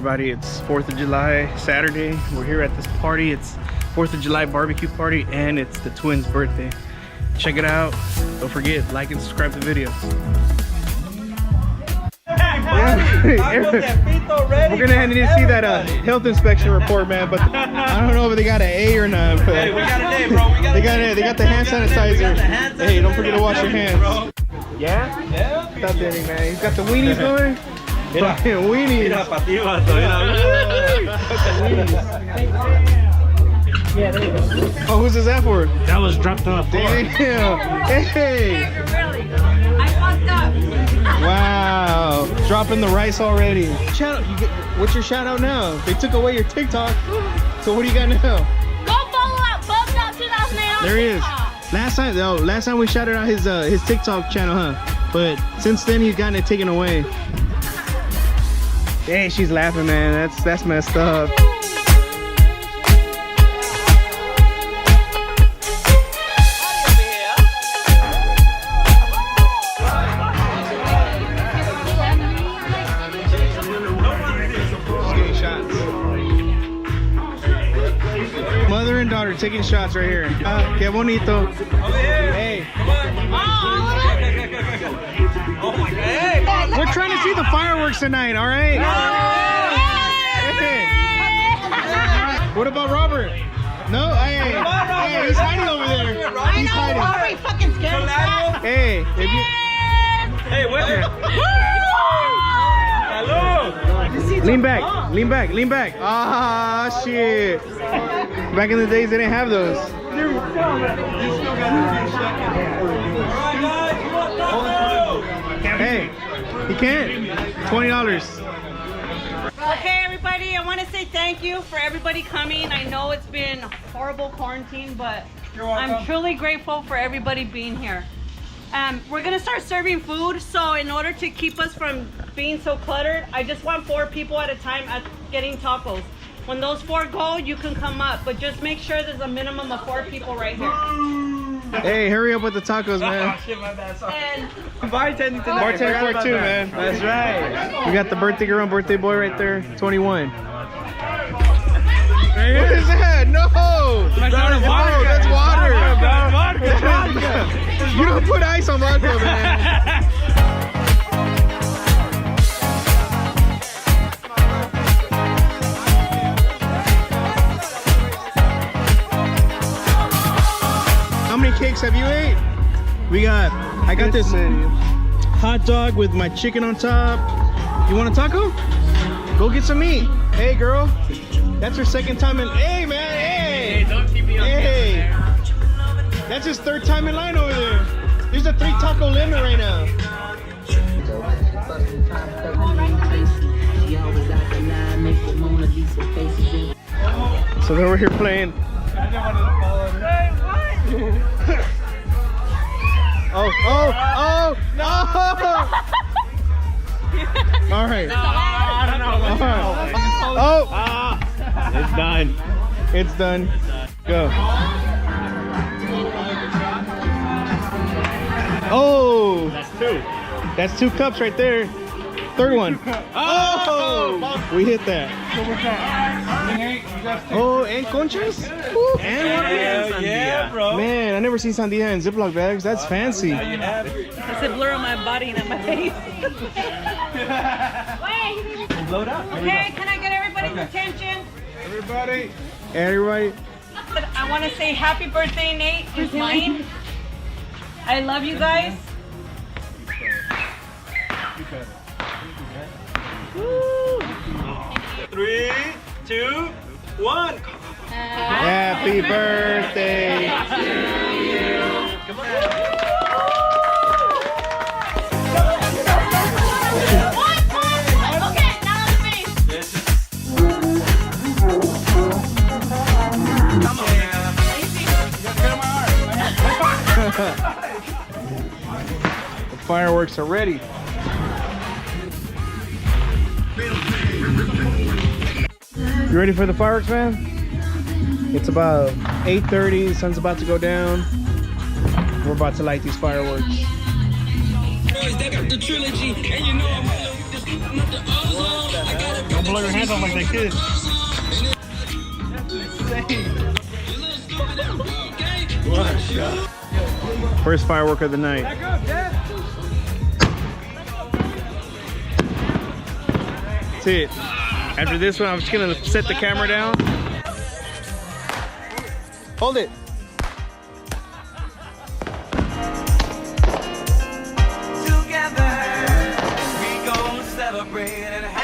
everybody, it's 4th of July, Saturday. We're here at this party. It's 4th of July barbecue party, and it's the twins' birthday. Check it out. Don't forget, like and subscribe to the video. We're gonna need to see that health inspection report, man. But I don't know if they got an A or not. But hey, we got an A, bro. They got the hand sanitizer. Hey, don't forget to wash your hands. Bro. Yeah? Yeah. What's up, Danny, man? He's got the weenies going. Fucking weenies. Yeah, there you go. Oh, who's this at for? That was dropped off. Damn. Hey. Really? I fucked up. Wow. Dropping the rice already. Shout out. What's your shout out now? They took away your TikTok. So what do you got now? Go follow up Bummed Out 2008 on There he is. TikTok. Last time we shouted out his TikTok channel, huh? But since then he's gotten it taken away. Dang, she's laughing, man. That's messed up. Mother and daughter taking shots right here. Que bonito. Hey. Oh my God. Hey. We're trying to see the fireworks tonight, all right? Hey. What about Robert? No? Hey, he's hiding over there. He's hiding. Robert, fucking scared. Hey, if you... Hey, wait. Lean back, lean back, lean back. Ah, shit. Back in the days, they didn't have those. Hey, he can't. $20. Okay, everybody, I want to say thank you for everybody coming. I know it's been horrible quarantine, but I'm truly grateful for everybody being here. We're gonna start serving food, so in order to keep us from being so cluttered, I just want 4 people at a time at getting tacos. When those 4 go, you can come up, but just make sure there's a minimum of 4 people right here. Hey, hurry up with the tacos, man. Oh, shit, my bad. Sorry. And Bartending tonight. Bartender for 2, man. That's right. We got the birthday girl and birthday boy right there, 21. What is that? No! That's water. That's water. You don't put ice on vodka, man. How many cakes have you ate? I got this hot dog with my chicken on top. You want a taco? Go get some meat. Hey, girl. That's her second time in. Hey, man. Hey. Hey, don't keep me on Hey. That's his 3rd time in line over there. There's a 3 taco limit right now. So then we're here playing. Oh, no! All right. I don't know. Oh! It's done. It's done. Go. Oh! That's 2 cups right there. 3rd one. Oh! We hit that. Oh, and conchas? Ooh, and water? Yeah, bro. Man, I never seen sandia in Ziploc bags. That's fancy. it's a blur on my body and on my face. Wait. Blow it up. Okay, can I get everybody's attention? Everybody. I want to say happy birthday, Nate and Kaylene. I love you guys. Woo. 3, 2, 1. Happy birthday to you. Come on. Okay, now let's finish. Come on, man. The fireworks are ready. You ready for the fireworks, man? It's about 8:30. The sun's about to go down. We're about to light these fireworks. They got the trilogy, and you know I'm with the ozone. I got a Don't blow your hands off like that kid. What a shot. First firework of the night. That's it. After this one, I'm just gonna set the camera down. Hold it. Together, we gon' celebrate and